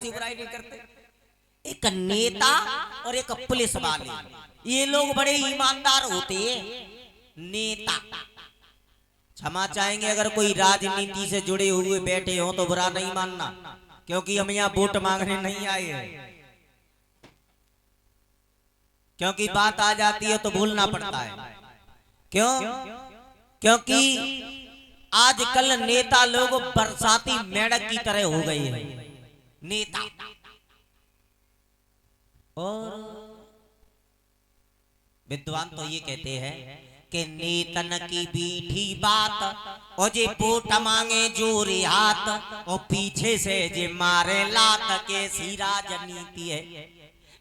बुराई नहीं करते। एक नेता और एक पुलिस वाले, ये लोग बड़े ईमानदार होते हैं। नेता क्षमा चाहेंगे अगर कोई राजनीति से जुड़े हुए बैठे हो तो बुरा नहीं मानना, क्योंकि हम यहाँ वोट मांगने नहीं आए हैं। क्योंकि बात आ जाती है तो भूलना पड़ता है। क्यों? क्योंकि आजकल नेता लोग बरसाती मेढक की तरह हो गए हैं। नेता और विद्वान तो ये कहते हैं कि नेतन की बीठी बात और जे वोट मांगे जोरे हाथ और पीछे से जे मारे लात, कैसी राजनीति है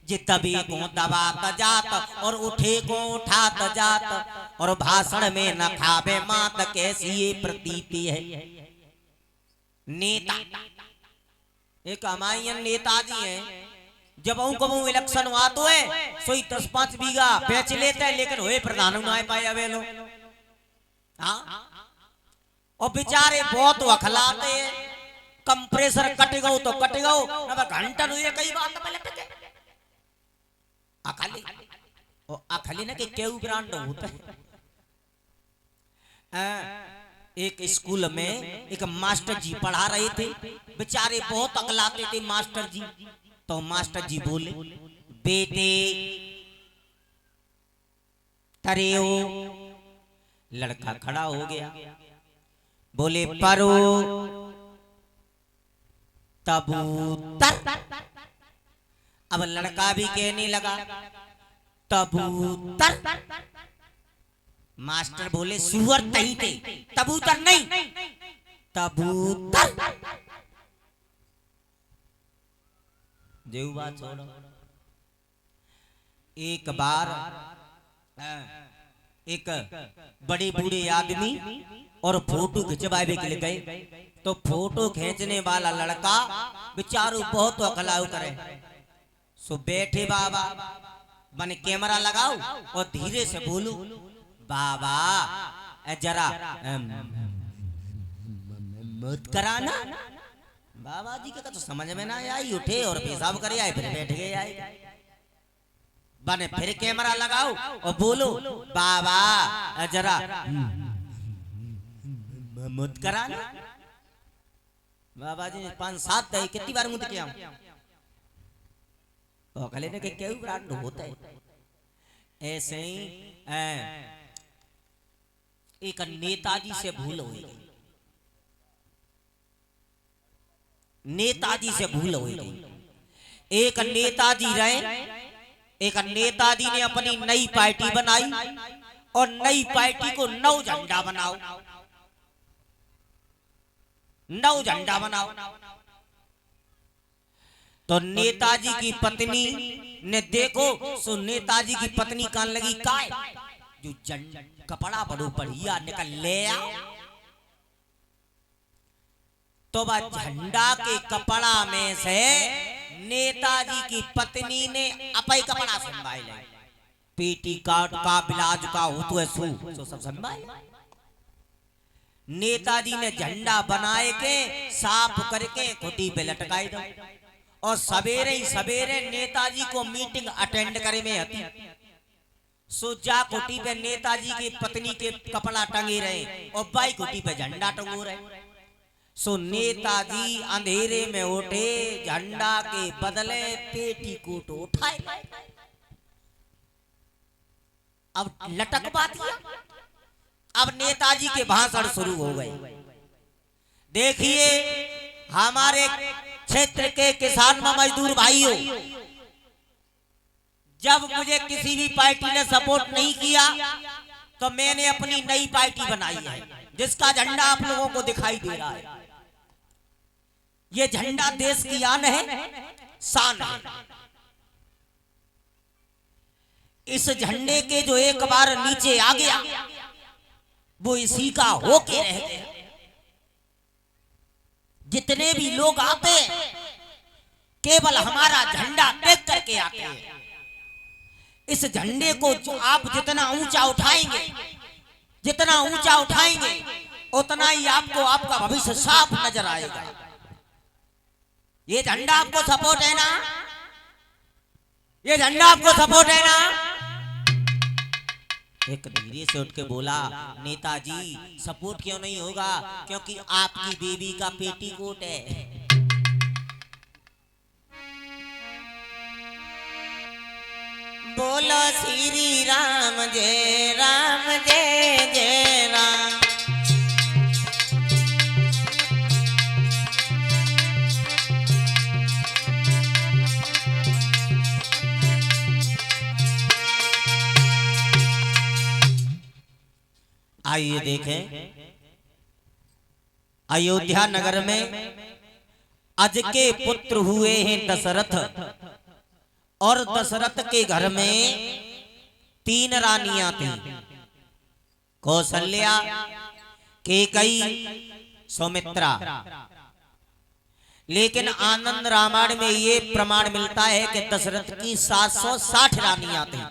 जे तभी को दबात जात और उठे को उठात जात और भाषण में न खावे मात, कैसी ये प्रतीति है। नेता एक हमारे नेताजी हैं, जब कबू इलेक्शन हुआ तो है सोई 10-5 बीघा बेच लेते हैं, लेकिन हुए प्रधान ना पाए अवे लोग। हाँ, और बेचारे बहुत वखलाते हैं। कंप्रेसर कट गो तो कट गो, अब घंटन हुए कई बात में लटके अखाली और अखाली ना कि केऊ ब्रांड होता है। एक स्कूल में एक मास्टर जी पढ़ा रहे थे, बेचारे बहुत अकलाते थे मास्टर जी। तो मास्टर जी बोले, बेटे तरे हो। लड़का खड़ा हो गया, बोले परो तबूतर। अब लड़का भी कहने लगा तबूतर। मास्टर बोले सुअर तही थे, तबूतर नहीं, तबूतर। जेऊ बात छोड़ो। एक बार एक बड़े बूढ़े आदमी और फोटो खिंचवाए के लिए गए, तो फोटो खींचने वाला लड़का बेचारू बहुत अखलाऊ करे। सो बैठे बाबा बने कैमरा लगाओ और धीरे से बोलू, बाबा जरा मत कराना। बाबा जी के तो समझ में ना आई, उठे और पेशाब करे आए, फिर बैठ गए आए। बने फिर कैमरा लगाओ और बोलो, बाबा जरा मत कराना। बाबा जी ने 5-7 दे कितनी बार मुझे किया तो कहले ने कि क्यों ब्रांड होता है। ऐसे ही एक नेताजी से भूल हुई, नेताजी से भूल हुई गई। एक नेताजी रहे, एक नेताजी ने अपनी नई पार्टी बनाई और नई पार्टी को 9 झंडा बनाओ, 9 झंडा बनाओ। तो नेताजी की पत्नी ने देखो, सो नेताजी की पत्नी कान लगी काय जो कपड़ा बड़ो बढ़िया निकल ले आओ। तो वह झंडा के कपड़ा में से नेताजी की पत्नी ने अपई कपड़ा संभाल ले, पेटी काट का ब्लाउज का हो तो सो सब संभाल। नेताजी ने झंडा बनाए के साफ करके खुटी पे लटकाई दो और सवेरे ही सवेरे नेताजी को मीटिंग अटेंड करे में हती। सो जा खुटी पे नेताजी की पत्नी के कपड़ा टंगे रहे और बाई खुटी पे झंडा टंगो रहे। सो नेताजी अंधेरे में उठे, झंडा के बदले पेटीकोट उठाए। अब लटक बात, अब नेताजी के भाषण शुरू हो गए। देखिए हमारे क्षेत्र के किसान मजदूर भाइयों, जब मुझे किसी भी पार्टी ने सपोर्ट नहीं किया तो मैंने अपनी नई पार्टी बनाई है, जिसका झंडा आप लोगों को दिखाई दे रहा है। ये झंडा देश की आन है, शान है। इस झंडे के जो एक बार नीचे आ गया वो इसी का होके रह गया। जितने भी लोग आते केवल हमारा झंडा देख करके आते हैं। इस झंडे को आप जितना ऊंचा उठाएंगे, जितना ऊंचा उठाएंगे उतना ही आपको आपका भविष्य साफ नजर आएगा। ये झंडा आपको सपोर्ट है ना? ये झंडा आपको सपोर्ट है ना? एक धीरे से उठ के बोला, नेताजी सपोर्ट क्यों नहीं होगा, क्योंकि आपकी बेबी का पेटीकोट है। बोलो श्री राम जय जय राम। आइए देखें, अयोध्या नगर में अज के पुत्र हुए हैं दशरथ, और दशरथ के घर में 3 रानियां थी, कौशल्या, कैकेयी, सुमित्रा। लेकिन आनंद रामायण में ये प्रमाण मिलता है कि दशरथ की 760 रानियां थी।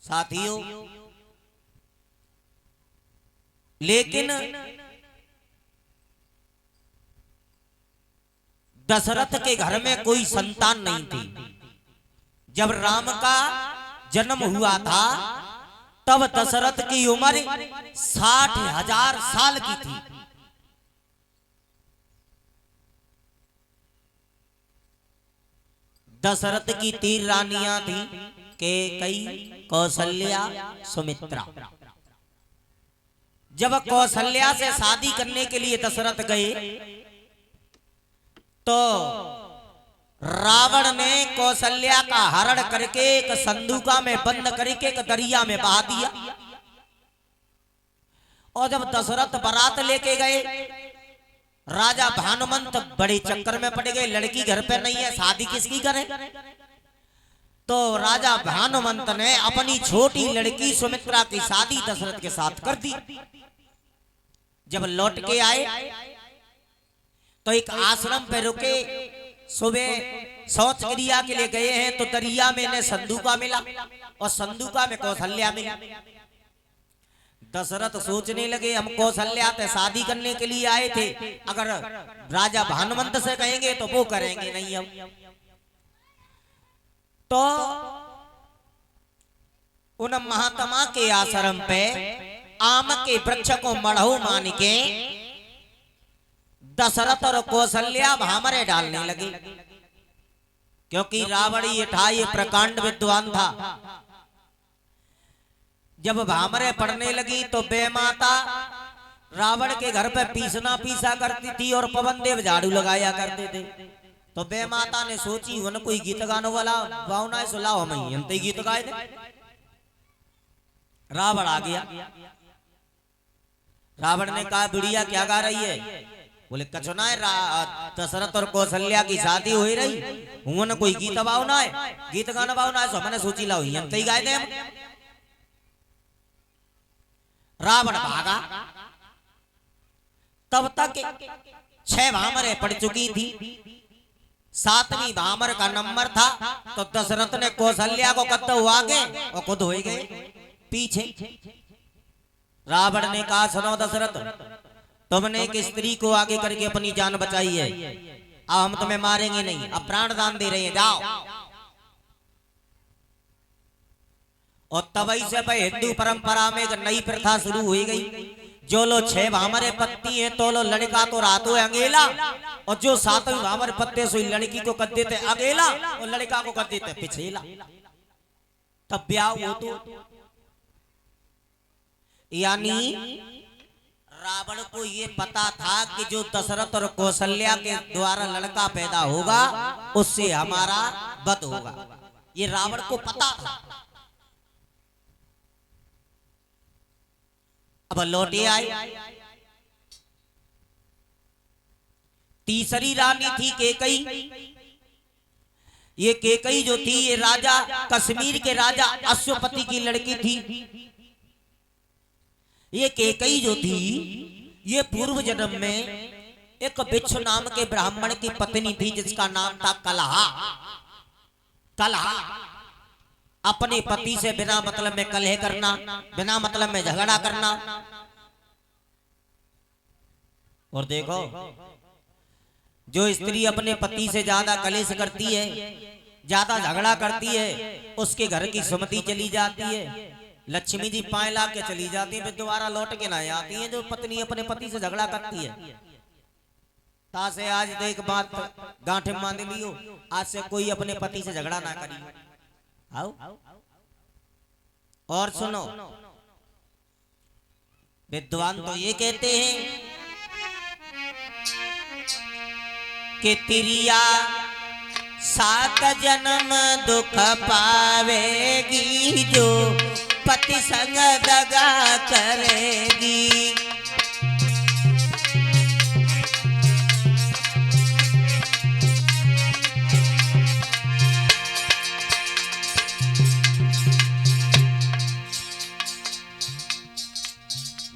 साथियों, लेकिन दशरथ के घर में कोई संतान नहीं थी। जब राम का जन्म हुआ था तब दशरथ की उम्र 60,000 साल की थी। दशरथ की 3 रानियां थी, कैकेयी, कौशल्या, सुमित्रा। जब कौशल्या से शादी करने के लिए दशरथ गए तो रावण ने कौशल्या का हरण करके एक संदूका में बंद करके एक दरिया में बहा दिया। और जब दशरथ बारात लेके गए, राजा भानुमंत बड़े चक्कर में पड़ गए, लड़की घर पे नहीं है, शादी किसकी करें। तो राजा भानुमंत ने अपनी छोटी लड़की सुमित्रा की शादी दशरथ के साथ कर दी। जब लौट के आए तो एक आश्रम पे रुके, सुबह शौच क्रिया के लिए गए हैं तो दरिया में इन्हें संदूका मिला और संदूका में कौशल्या मिला। दशरथ सोचने लगे, हम कौशल्या से शादी करने के लिए आए थे, अगर राजा भानुमंत से कहेंगे तो वो करेंगे नहीं। हम तो उन महात्मा के आश्रम पे आम के वृक्ष को मढ़ऊ मान के दशरथ और कौशल्या भामरे डालने लगे, क्योंकि रावण ये था, ये प्रकांड विद्वान था। जब भामरे पड़ने लगी तो बेमाता रावण के घर पे पीसा करती थी और पवन देव झाड़ू लगाया करते थे। तो बेमाता ने सोची, वन कोई गीत गाने वाला भावना सुलाओ, हम गीत गाए थे। रावण आ गया। रावण ने कहा, बुढ़िया क्या गा रही है? बोले कचना है, दशरथ और कौशल्या की शादी हो रही, उन्होंने कोई गीत भावना है, गीत गाना भावना है, सो मैंने सोची लाओ ही गाए थे हम। रावण भागा। तब तक 6 भामरे पड़ चुकी थी, 7वीं भामर का नंबर था। तो दशरथ ने कौशल्या को कद्दू हुआ आगे और खुद हो गए पीछे। रावण ने कहा, सुनो दशरथ, तुमने एक स्त्री को आगे करके अपनी जान बचाई है, अब हम तुम्हें मारेंगे नहीं, अब प्राण दान दे रहे हैं, जाओ। और तभी से हिंदू परंपरा में एक नई प्रथा शुरू हो गई। जो लोग 6 भामरे पत्ती हैं तो लो लड़का तो रातों अकेला, और जो 7वीं भामरे पत्ते सो लड़की को कर देते अकेला और लड़का को कर देते पिछेला। तब ब्याह हो तो यानी रावण को ये पता था कि जो दशरथ और कौशल्या के द्वारा लड़का पैदा होगा उससे हमारा वध होगा, ये रावण को पता था। अब लौटे आए। तीसरी रानी थी कैकेयी। ये कैकेयी जो थी, ये राजा कश्मीर के राजा अश्वपति की लड़की थी। ये कैकेयी जो थी, ये पूर्व जन्म में एक बिच्छु नाम के ब्राह्मण की पत्नी थी, जिसका नाम था कलहा। कलहा अपने पति से बिना मतलब में कलह करना, बिना मतलब में झगड़ा करना। और देखो, जो स्त्री अपने पति से ज्यादा कलेश करती है, ज्यादा झगड़ा करती है, उसके घर की सुमति चली जाती है, लक्ष्मी जी पाए ला के चली जाती है, फिर दोबारा लौट के ना आती है। जो पत्नी अपने पति से झगड़ा करती है, तासे आज तो एक बात गांठे मान लियो, आज से कोई अपने पति से झगड़ा ना करी। आओ और सुनो, विद्वान तो ये कहते हैं कि तिरिया 7 जन्म दुख पावेगी, जो पति संग दगा करेगी।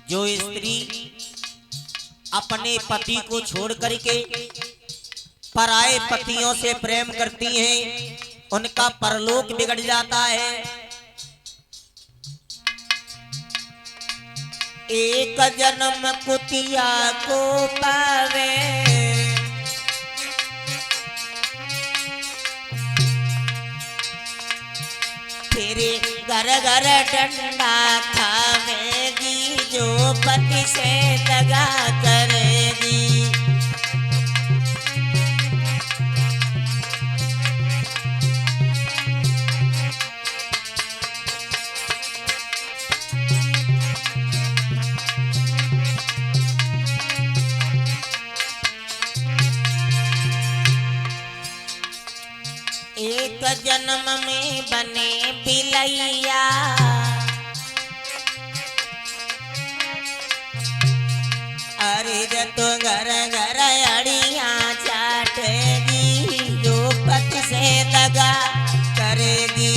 जो स्त्री अपने पति को छोड़ करके पराये पतियों से प्रेम करती हैं, उनका परलोक बिगड़ जाता है। एक जन्म कुतिया को पावे, तेरे घर घर डंडा खावेगी, जो पति से दगा करेगी। एक जन्म में बने बिलैया, अरे तो घर घर अड़ियाँ चाटेगी, जो पति से दगा करेगी।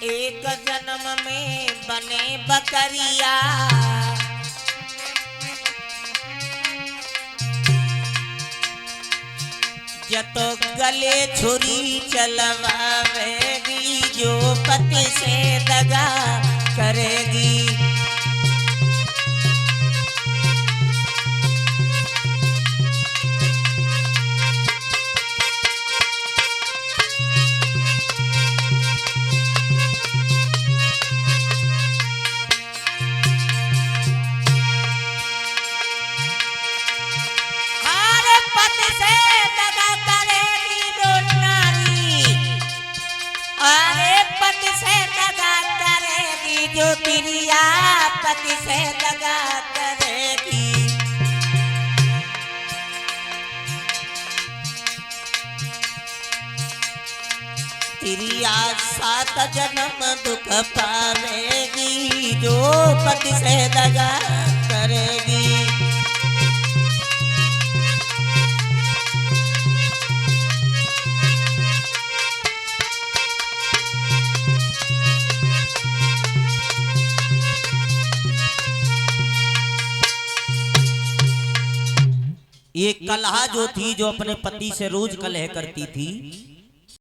एक जन्म में बने बकरिया, जतो गले छुरी चलवावेगी, जो पति से दगा करेगी। जो तिरिया पति से दगा करेगी। तिरिया 7 जन्म दुख पावेगी, जो पति से दगा करेगी। ये कलहा जो थी, जो अपने पति से रोज कलह करती थी,